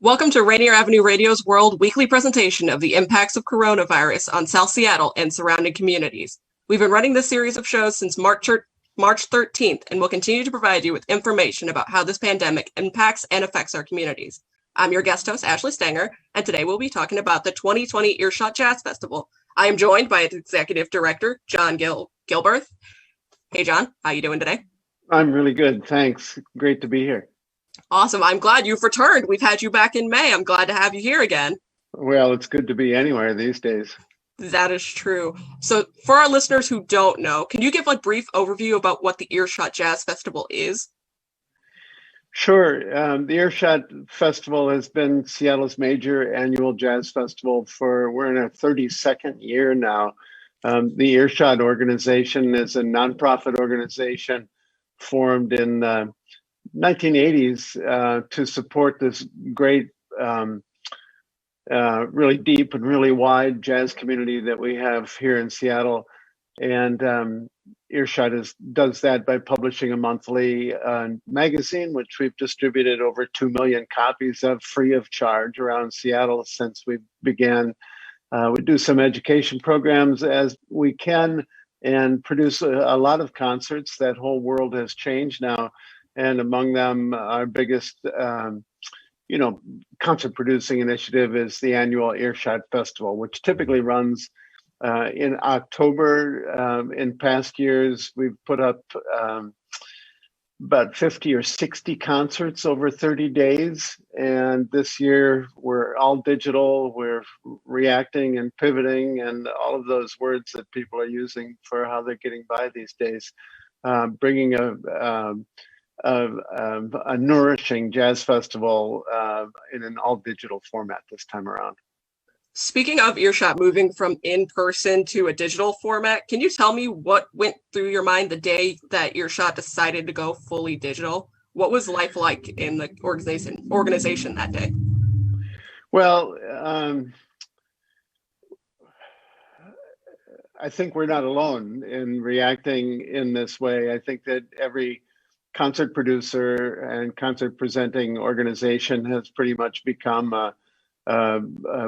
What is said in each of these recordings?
Welcome to Rainier Avenue Radio's World weekly presentation of the impacts of coronavirus on South Seattle and surrounding communities. We've been running this series of shows since March 13th and will continue to provide you with information about how this pandemic impacts and affects our communities. I'm your guest host, Ashley Stenger, and today we'll be talking about the 2020 Earshot Jazz Festival. I am joined by its Executive Director, John Gilbreath. Hey, John, how you doing today? I'm really good, thanks. Great to be here. Awesome. I'm glad you've returned. We've had you back in May. I'm glad to have you here again. Well, it's good to be anywhere these days. That is true. So for our listeners who don't know, can you give a brief overview about what the Earshot Jazz Festival is? Sure. The Earshot Festival has been Seattle's major annual jazz festival we're in our 32nd year now. The Earshot organization is a nonprofit organization formed in 1980s to support this great, really deep and really wide jazz community that we have here in Seattle. And Earshot does that by publishing a monthly magazine, which we've distributed over 2 million copies of free of charge around Seattle since we began. We do some education programs as we can and produce a lot of concerts. That whole world has changed now. And among them, our biggest, concert producing initiative is the annual Earshot Festival, which typically runs in October. In past years, we've put up about 50 or 60 concerts over 30 days. And this year, we're all digital. We're reacting and pivoting and all of those words that people are using for how they're getting by these days, bringing a nourishing jazz festival in an all digital format this time around. Speaking of Earshot moving from in-person to a digital format, can you tell me what went through your mind the day that Earshot decided to go fully digital? What was life like in the organization that day? Well, I think we're not alone in reacting in this way. I think that every concert producer and concert presenting organization has pretty much become a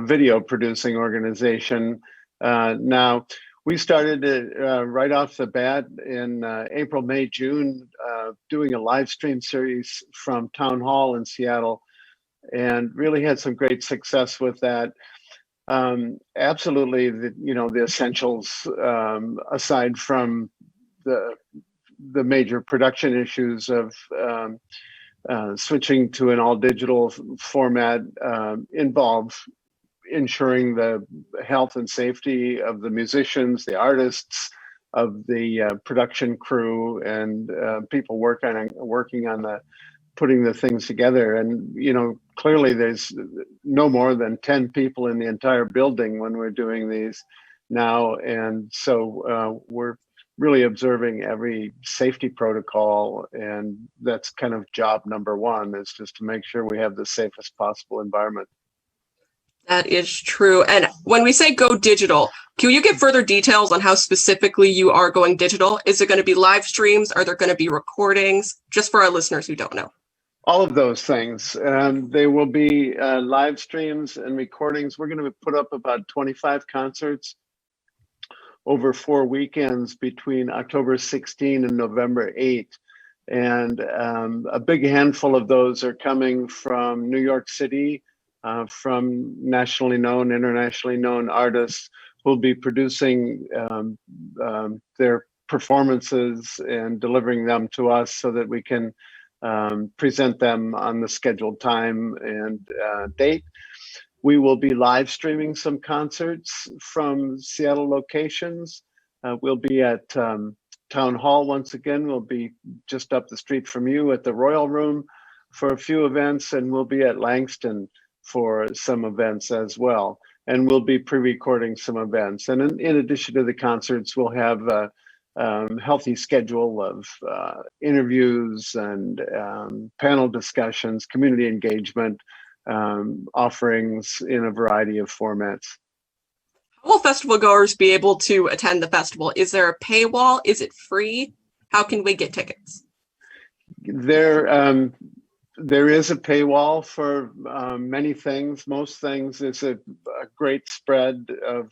video producing organization. Now, we started right off the bat in April, May, June, doing a live stream series from Town Hall in Seattle, and really had some great success with that. Absolutely, the essentials, aside from the major production issues of switching to an all digital format, involve ensuring the health and safety of the musicians, the artists, of the production crew, and people working on putting the things together. And clearly there's no more than 10 people in the entire building when we're doing these now, and so we're really observing every safety protocol, and that's kind of job number one, is just to make sure we have the safest possible environment. That is true. And when we say go digital, can you give further details on how specifically you are going digital? Is it going to be live streams? Are there going to be recordings? Just for our listeners who don't know. All of those things. They will be live streams and recordings. We're going to put up about 25 concerts over 4 weekends between October 16 and November 8. And a big handful of those are coming from New York City, from nationally known, internationally known artists who will be producing their performances and delivering them to us so that we can present them on the scheduled time and date. We will be live streaming some concerts from Seattle locations. We'll be at Town Hall once again. We'll be just up the street from you at the Royal Room for a few events, and we'll be at Langston for some events as well. And we'll be pre-recording some events. And in addition to the concerts, we'll have a healthy schedule of interviews and panel discussions, community engagement, offerings in a variety of formats. How will festival goers be able to attend the festival? Is there a paywall? Is it free? How can we get tickets? There is a paywall for many things. Most things. It's a great spread of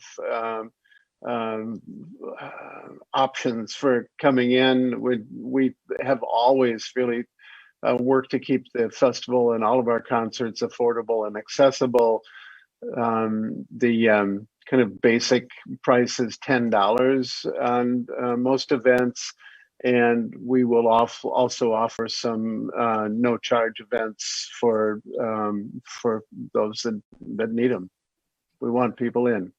um, options for coming in. We have always really worked to keep the festival and all of our concerts affordable and accessible. The kind of basic price is $10 on most events. And we will also offer some no charge events for those that need them. We want people in.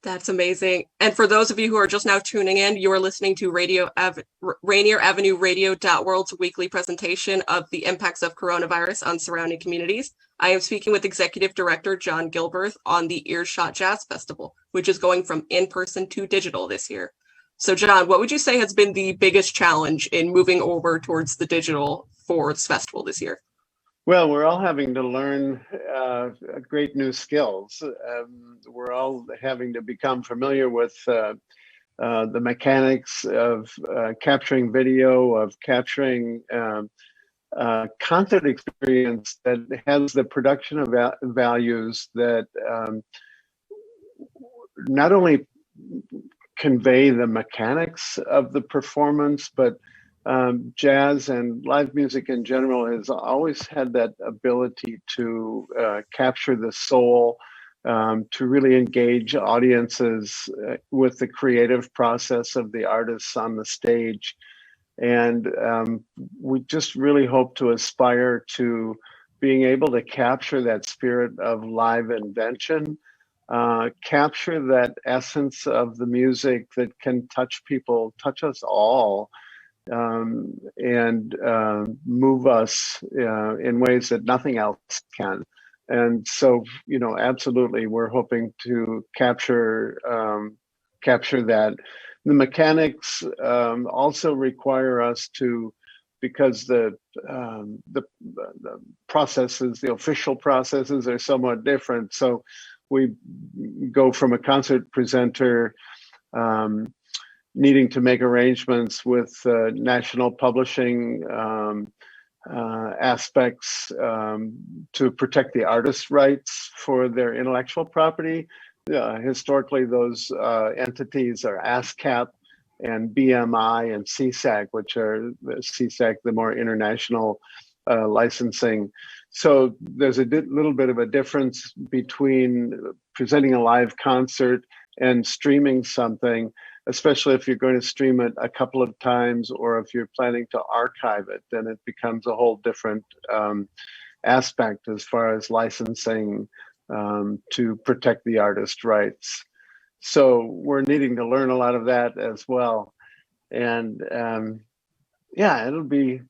That's amazing. And for those of you who are just now tuning in, you are listening to Rainier Avenue Radio.World's weekly presentation of the impacts of coronavirus on surrounding communities. I am speaking with Executive Director John Gilbreath on the Earshot Jazz Festival, which is going from in-person to digital this year. So John, what would you say has been the biggest challenge in moving over towards the digital for this festival this year? Well, we're all having to learn great new skills. We're all having to become familiar with the mechanics of capturing video, of capturing concert experience that has the production of values that not only convey the mechanics of the performance, but jazz and live music in general has always had that ability to capture the soul, to really engage audiences with the creative process of the artists on the stage. And we just really hope to aspire to being able to capture that spirit of live invention, capture that essence of the music that can touch people, touch us all, and move us in ways that nothing else can. And so, absolutely, we're hoping to capture that. The mechanics also require us to, because the processes, the official processes, are somewhat different. So we go from a concert presenter needing to make arrangements with national publishing aspects to protect the artist's rights for their intellectual property. Historically, those entities are ASCAP and BMI and CSAC, which are CSAC, the more international licensing. So there's a little bit of a difference between presenting a live concert and streaming something, especially if you're going to stream it a couple of times or if you're planning to archive it, then it becomes a whole different aspect as far as licensing to protect the artist's rights. So we're needing to learn a lot of that as well. And it'll be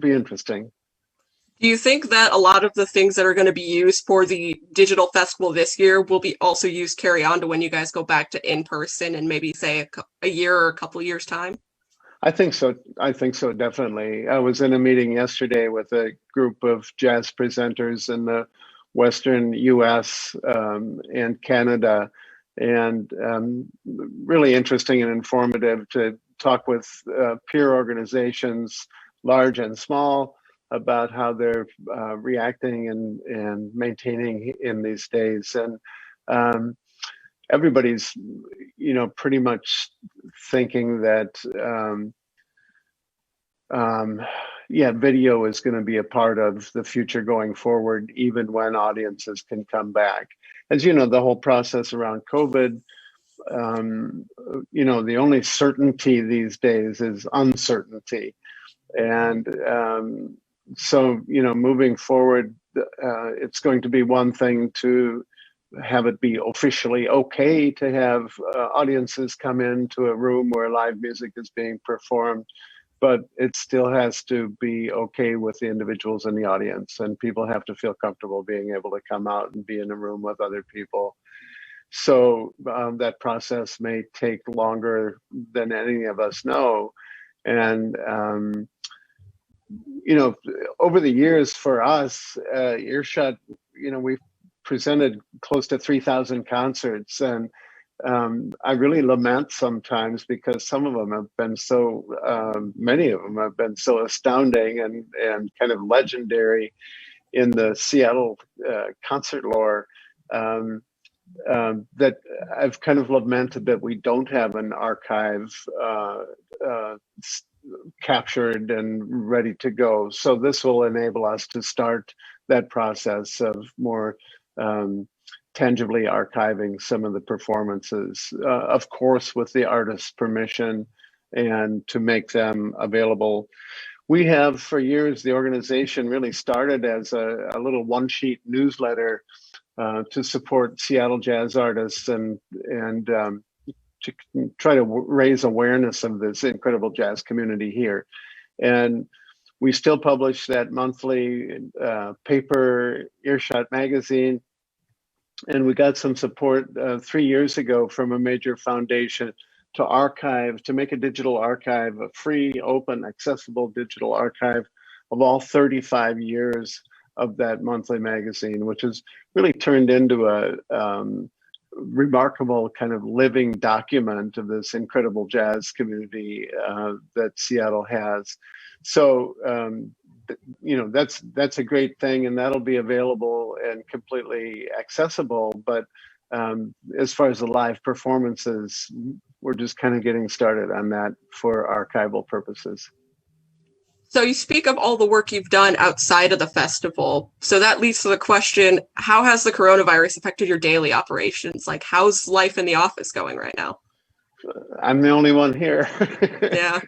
interesting. Do you think that a lot of the things that are going to be used for the digital festival this year will be also used carry on to when you guys go back to in person and maybe say a year or a couple of years time? I think so, definitely. I was in a meeting yesterday with a group of jazz presenters in the Western US and Canada, and really interesting and informative to talk with peer organizations, large and small, about how they're reacting and maintaining in these days. And everybody's, pretty much thinking that, video is going to be a part of the future going forward, even when audiences can come back. As you know, the whole process around COVID, the only certainty these days is uncertainty. And so, moving forward, it's going to be one thing to have it be officially okay to have audiences come into a room where live music is being performed, but it still has to be okay with the individuals in the audience, and people have to feel comfortable being able to come out and be in a room with other people. So that process may take longer than any of us know. And over the years for us, Earshot, we've presented close to 3,000 concerts, and I really lament sometimes because some of them have been so, many of them have been so astounding and kind of legendary in the Seattle concert lore, that I've kind of lamented that we don't have an archive captured and ready to go. So this will enable us to start that process of more tangibly archiving some of the performances, of course, with the artist's permission, and to make them available. We have for years, the organization really started as a little one-sheet newsletter to support Seattle jazz artists and to try to raise awareness of this incredible jazz community here. And we still publish that monthly paper, Earshot magazine. And we got some support 3 years ago from a major foundation to make a digital archive, a free, open, accessible digital archive of all 35 years of that monthly magazine, which has really turned into a remarkable kind of living document of this incredible jazz community that Seattle has. So, that's a great thing, and that'll be available and completely accessible. But as far as the live performances, we're just kind of getting started on that for archival purposes. So you speak of all the work you've done outside of the festival. So that leads to the question, how has the coronavirus affected your daily operations? Like, how's life in the office going right now? I'm the only one here. Yeah.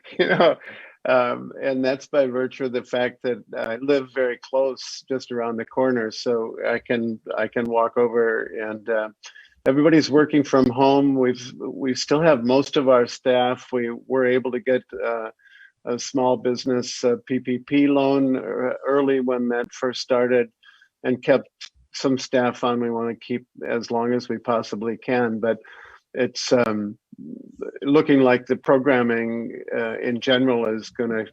And that's by virtue of the fact that I live very close, just around the corner. So I can walk over, and everybody's working from home. We still have most of our staff. We were able to get a small business PPP loan early when that first started, and kept some staff on. We want to keep as long as we possibly can, but it's looking like the programming in general is gonna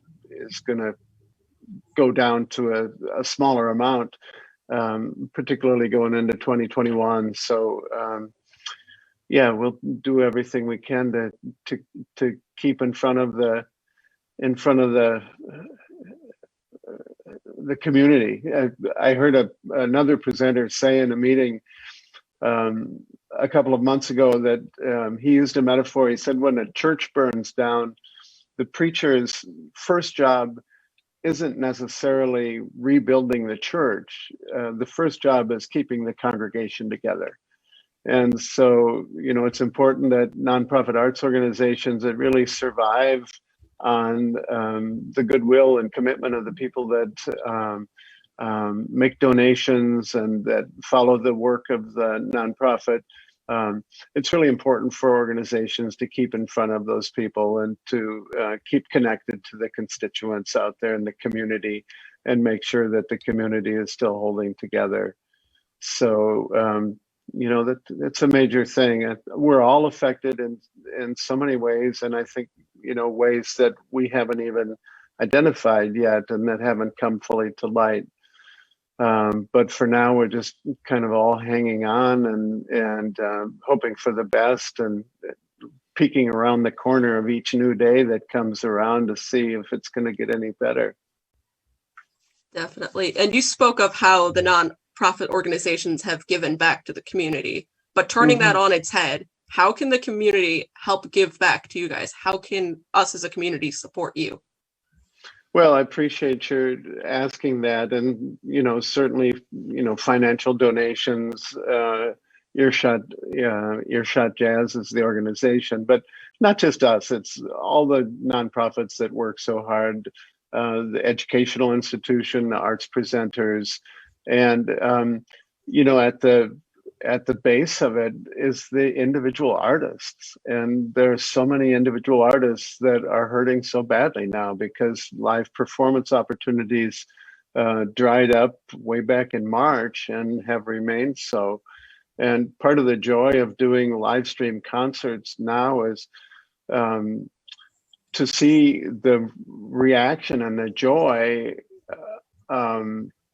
go down to a smaller amount, particularly going into 2021. So we'll do everything we can to keep in front of the community. I heard another presenter say in a meeting a couple of months ago that he used a metaphor. He said, when a church burns down, the preacher's first job isn't necessarily rebuilding the church. The first job is keeping the congregation together. And so, it's important that nonprofit arts organizations that really survive on the goodwill and commitment of the people that make donations and that follow the work of the nonprofit. It's really important for organizations to keep in front of those people and to keep connected to the constituents out there in the community and make sure that the community is still holding together. So, that's a major thing. We're all affected in so many ways, and I think, ways that we haven't even identified yet and that haven't come fully to light. But for now, we're just kind of all hanging on and hoping for the best, and peeking around the corner of each new day that comes around to see if it's going to get any better. Definitely. And you spoke of how the nonprofit organizations have given back to the community, but turning that on its head, how can the community help give back to you guys? How can us as a community support you? Well, I appreciate your asking that. And, certainly, financial donations, Earshot Jazz is the organization, but not just us, it's all the nonprofits that work so hard, the educational institution, the arts presenters, and, at the base of it is the individual artists. And there are so many individual artists that are hurting so badly now because live performance opportunities dried up way back in March and have remained so. And part of the joy of doing live stream concerts now is to see the reaction and the joy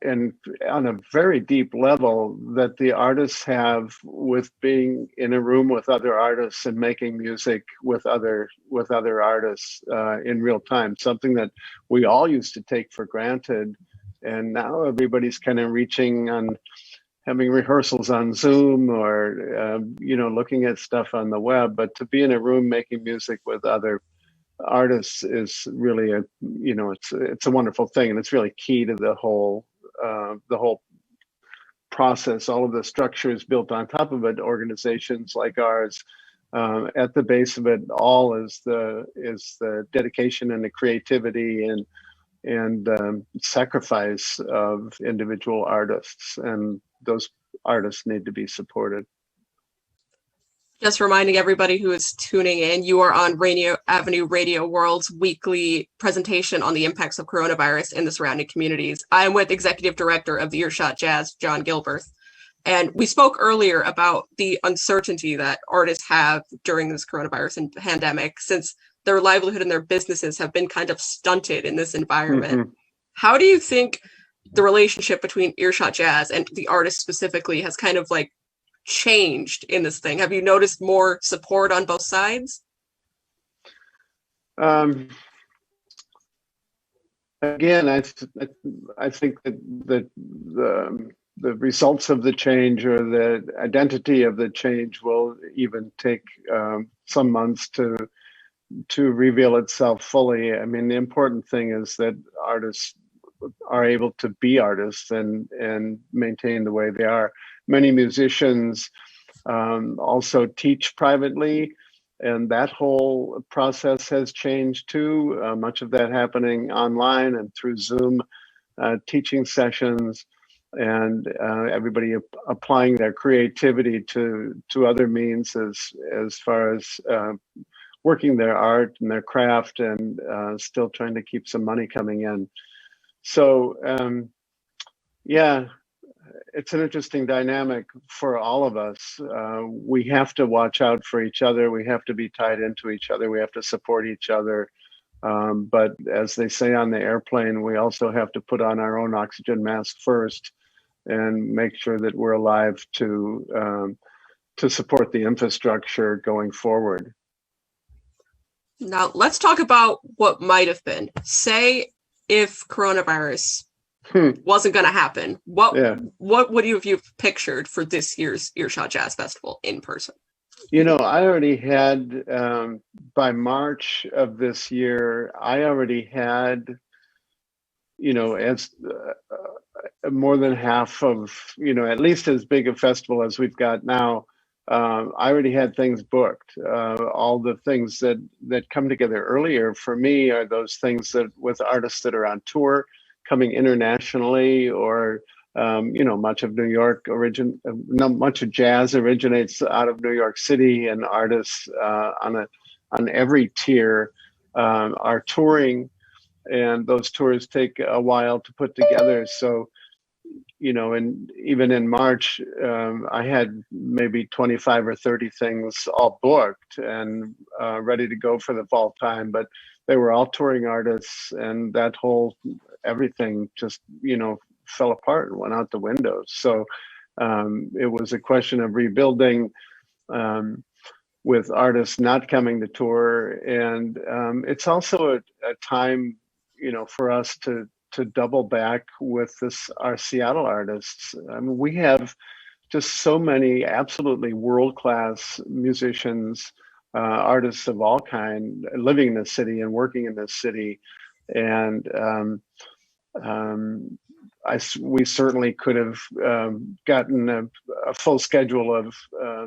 and on a very deep level that the artists have with being in a room with other artists and making music with other artists in real time, something that we all used to take for granted. And now everybody's kind of reaching on having rehearsals on Zoom or looking at stuff on the web, but to be in a room making music with other artists is really it's a wonderful thing, and it's really key to the whole process. All of the structures built on top of it, organizations like ours, at the base of it all is the dedication and the creativity and sacrifice of individual artists, and those artists need to be supported. Just reminding everybody who is tuning in, you are on Rainier Avenue Radio World's weekly presentation on the impacts of coronavirus in the surrounding communities. I am with Executive Director of the Earshot Jazz, John Gilbreath. And we spoke earlier about the uncertainty that artists have during this coronavirus and pandemic, since their livelihood and their businesses have been kind of stunted in this environment. Mm-hmm. How do you think the relationship between Earshot Jazz and the artists specifically has kind of like changed in this thing? Have you noticed more support on both sides? Again, I think that the results of the change or the identity of the change will even take some months to reveal itself fully. I mean, the important thing is that artists are able to be artists and maintain the way they are. Many musicians also teach privately, and that whole process has changed too. Much of that happening online and through Zoom teaching sessions, and everybody applying their creativity to other means as far as working their art and their craft, and still trying to keep some money coming in. So yeah, it's an interesting dynamic for all of us. We have to watch out for each other. We have to be tied into each other. We have to support each other. But as they say on the airplane, we also have to put on our own oxygen mask first and make sure that we're alive to support the infrastructure going forward. Now, let's talk about what might have been. Say if coronavirus wasn't going to happen, what would you have pictured for this year's Earshot Jazz Festival in person? You know, I already had, by March of this year, I already had, as more than half of, at least as big a festival as we've got now. I already had things booked. All the things that come together earlier for me are those things that with artists that are on tour, coming internationally, or much of New York much of jazz originates out of New York City, and artists on every tier are touring, and those tours take a while to put together. So, and even in March, I had maybe 25 or 30 things all booked and ready to go for the fall time, but they were all touring artists, and that whole everything just, fell apart and went out the window. So it was a question of rebuilding with artists not coming to tour. And it's also a time, for us to double back with our Seattle artists. I mean, we have just so many absolutely world-class musicians, artists of all kind, living in this city and working in this city. And we certainly could have gotten a full schedule of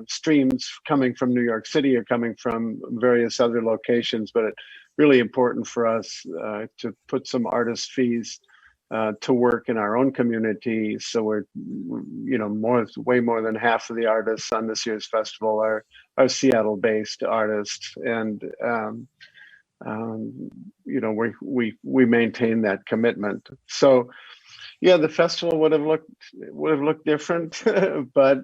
streams coming from New York City or coming from various other locations, but it's really important for us to put some artist fees to work in our own community. So we're, way more than half of the artists on this year's festival are Seattle-based artists, and we maintain that commitment. So, yeah, the festival would have looked different, but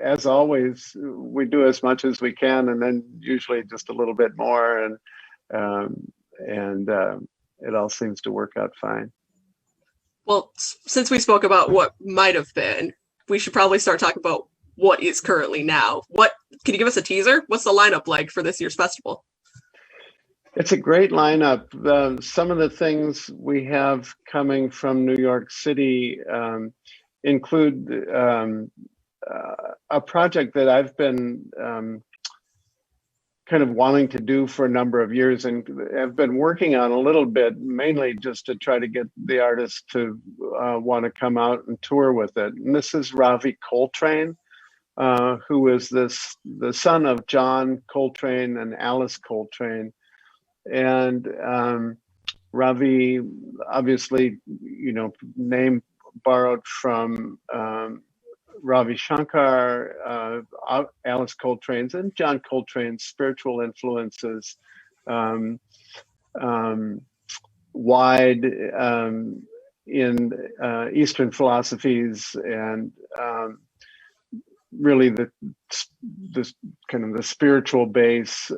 as always, we do as much as we can, and then usually just a little bit more, and it all seems to work out fine. Well, since we spoke about what might have been, we should probably start talking about what is currently now. What can you give us a teaser? What's the lineup like for this year's festival? It's a great lineup. Some of the things we have coming from New York City include a project that I've been kind of wanting to do for a number of years and have been working on a little bit, mainly just to try to get the artists to want to come out and tour with it. And this is Ravi Coltrane, who is the son of John Coltrane and Alice Coltrane. And Ravi, obviously, name borrowed from Ravi Shankar, Alice Coltrane's, and John Coltrane's spiritual influences, wide in Eastern philosophies, and really the kind of the spiritual base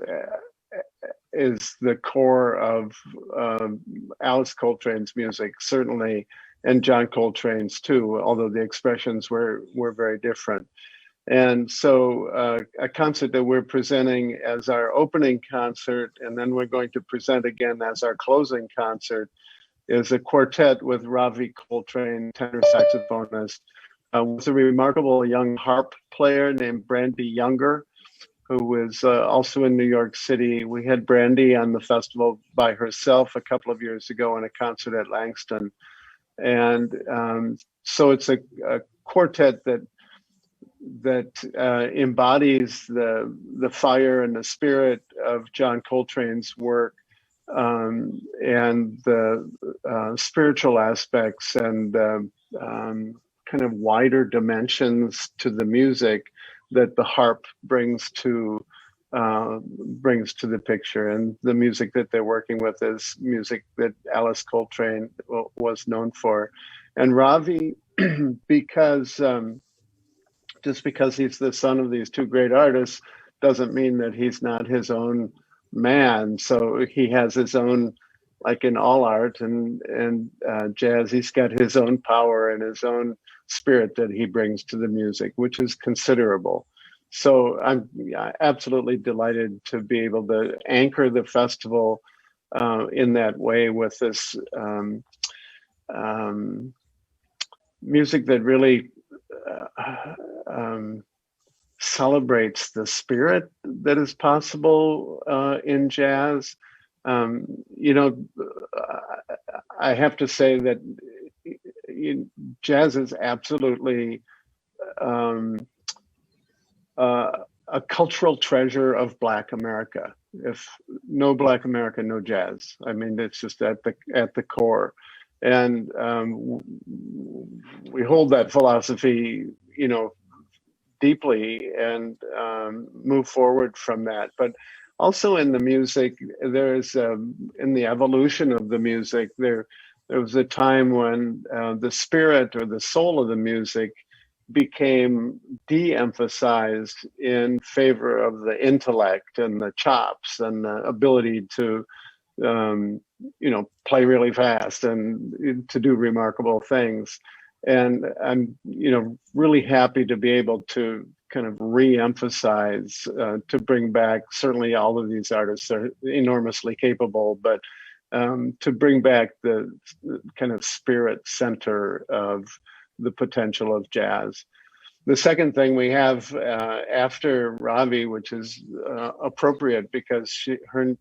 is the core of Alice Coltrane's music, certainly, and John Coltrane's too, although the expressions were very different. And so a concert that we're presenting as our opening concert, and then we're going to present again as our closing concert, is a quartet with Ravi Coltrane, tenor saxophonist, with a remarkable young harp player named Brandy Younger, who was also in New York City. We had Brandy on the festival by herself a couple of years ago in a concert at Langston. And so it's a quartet that embodies the fire and the spirit of John Coltrane's work, and the spiritual aspects and kind of wider dimensions to the music that the harp brings to the picture. And the music that they're working with is music that Alice Coltrane was known for. And Ravi, because just because he's the son of these two great artists doesn't mean that he's not his own man. So he has his own, like in all art and jazz, he's got his own power and his own spirit that he brings to the music, which is considerable. So I'm absolutely delighted to be able to anchor the festival in that way with this music that really celebrates the spirit that is possible in jazz. I have to say that jazz is absolutely a cultural treasure of Black America. If no Black America, no jazz. I mean, it's just at the core, and we hold that philosophy, deeply, and move forward from that. But also in the music, there's in the evolution of the music, there was a time when the spirit or the soul of the music became de-emphasized in favor of the intellect and the chops and the ability to play really fast and to do remarkable things. And I'm really happy to be able to kind of re-emphasize, to bring back, certainly all of these artists are enormously capable, but to bring back the kind of spirit center of the potential of jazz. The second thing we have after Ravi, which is appropriate because her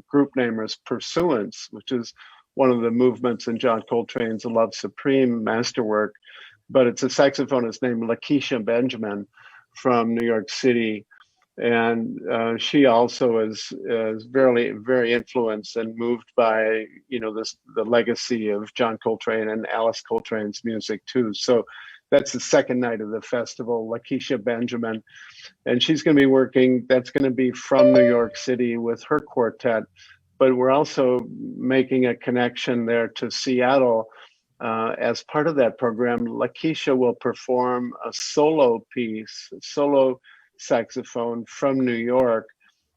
group name is Pursuance, which is one of the movements in John Coltrane's Love Supreme masterwork, but it's a saxophonist named Lakeisha Benjamin from New York City. And she also is very, very influenced and moved by, the legacy of John Coltrane and Alice Coltrane's music too. So that's the second night of the festival, Lakeisha Benjamin. And she's going to be working, that's going to be from New York City with her quartet. But we're also making a connection there to Seattle. As part of that program, Lakeisha will perform a solo piece, solo saxophone from New York,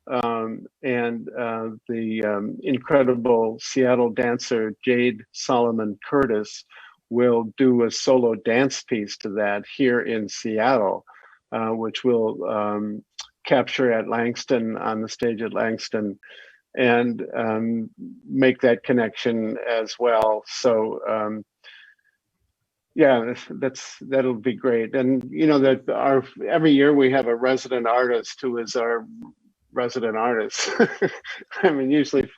and the incredible Seattle dancer Jade Solomon Curtis will do a solo dance piece to that here in Seattle, which will capture at Langston, on the stage at Langston, and make that connection as well. So yeah, that'll be great. And you know that every year we have a resident artist who is our resident artist. I mean, usually,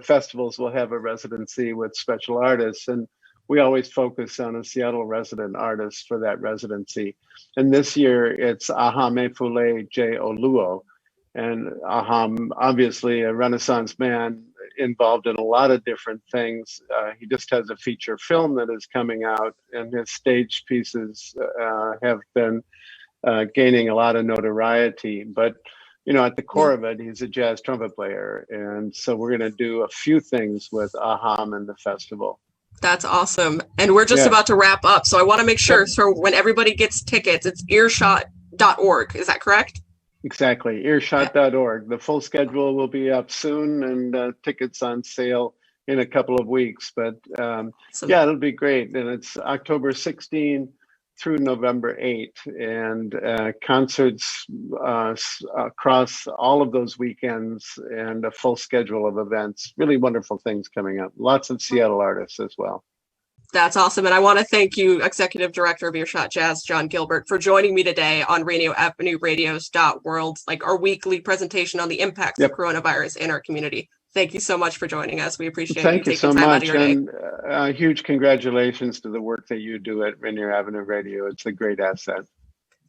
festivals will have a residency with special artists, and we always focus on a Seattle resident artist for that residency. And this year it's Ahamefule J. Oluo. And Aham, obviously a Renaissance man involved in a lot of different things. He just has a feature film that is coming out, and his stage pieces have been gaining a lot of notoriety. But at the core of it, he's a jazz trumpet player. And so we're going to do a few things with Aham in the festival. That's awesome. And we're just about to wrap up. So I want to make sure, so when everybody gets tickets, it's earshot.org. Is that correct? Exactly. Earshot.org. The full schedule will be up soon, and tickets on sale in a couple of weeks. But it'll be great. And it's October 16 through November 8, and concerts across all of those weekends, and a full schedule of events. Really wonderful things coming up. Lots of Seattle artists as well. That's awesome. And I want to thank you, Executive Director of Earshot Jazz, John Gilbert, for joining me today on Rainier Avenue Radio's .world, like our weekly presentation on the impacts of coronavirus in our community. Thank you so much for joining us. We appreciate you taking time out of your day. And huge congratulations to the work that you do at Rainier Avenue Radio. It's a great asset.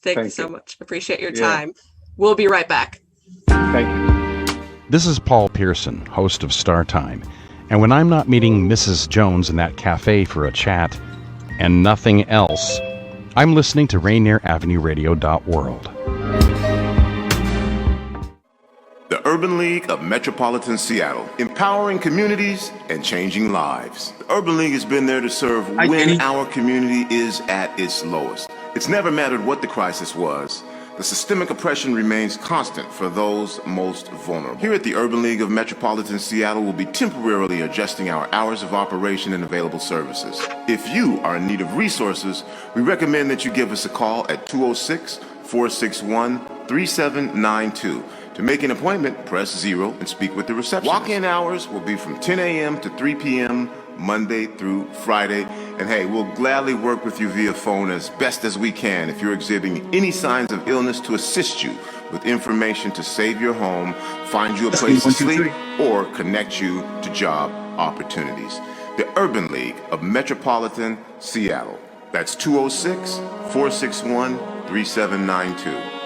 Thank you so much. Appreciate your time. We'll be right back. Thank you. This is Paul Pearson, host of Star Time. And when I'm not meeting Mrs. Jones in that cafe for a chat and nothing else, I'm listening to Rainier Avenue Radio.world. The Urban League of Metropolitan Seattle, empowering communities and changing lives. The Urban League has been there to serve when our community is at its lowest. It's never mattered what the crisis was. The systemic oppression remains constant for those most vulnerable. Here at the Urban League of Metropolitan Seattle, we'll be temporarily adjusting our hours of operation and available services. If you are in need of resources, we recommend that you give us a call at 206-461-3792. To make an appointment, press 0 and speak with the receptionist. Walk-in hours will be from 10 a.m. to 3 p.m. Monday through Friday. And hey, we'll gladly work with you via phone as best as we can if you're exhibiting any signs of illness, to assist you with information to save your home, find you a place to sleep, or connect you to job opportunities. The Urban League of Metropolitan Seattle. That's 206-461-3792.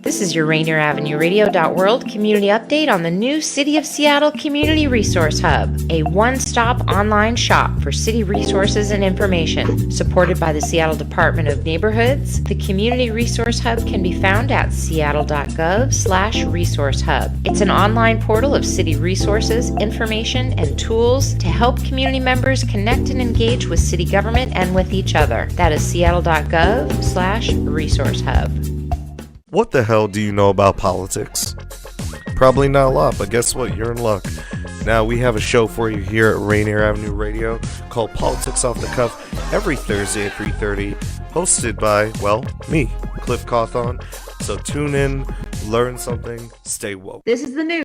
This is your Rainier Avenue Radio.world community update on the new City of Seattle Community Resource Hub, a one-stop online shop for city resources and information. Supported by the Seattle Department of Neighborhoods, the Community Resource Hub can be found at seattle.gov/resource-hub. It's an online portal of city resources, information, and tools to help community members connect and engage with city government and with each other. That is seattle.gov/resource-hub. What the hell do you know about politics? Probably not a lot, but guess what? You're in luck. Now we have a show for you here at Rainier Avenue Radio called Politics Off the Cuff every Thursday at 3:30, hosted by, well, me, Cliff Cawthon. So tune in, learn something, stay woke. This is the news.